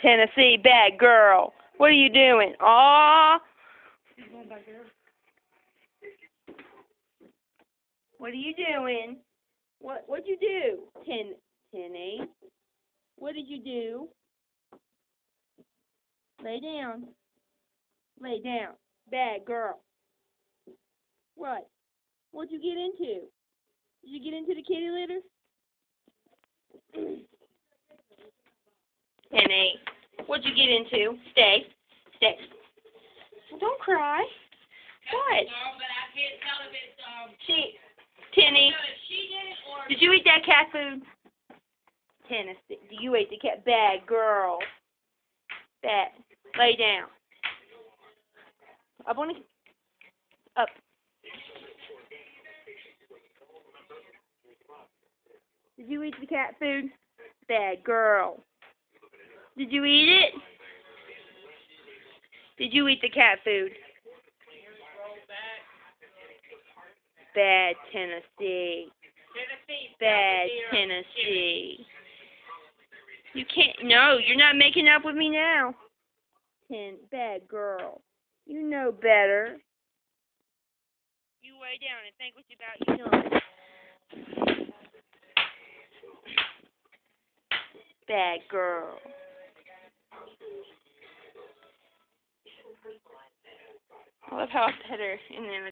Tennessee, bad girl. What are you doing? Aw. What are you doing? What'd you do? Tenny. What did you do? Lay down. Lay down. Bad girl. What? What'd you get into? Did you get into the kitty litter? Tenny. What'd you get into? Stay. Stay. Well, don't cry. What? Tenny. Did you eat that cat food? Tennessee. Do you eat the cat? Bad girl. Bad. Lay down. Up on the. Up. Did you eat the cat food? Bad girl. Did you eat it? Did you eat the cat food? Bad Tennessee. Bad Tennessee. You can't. No, you're not making up with me now. Bad girl. You know better. You lay down and think what you about you doing. Bad girl. I love how I pet her and then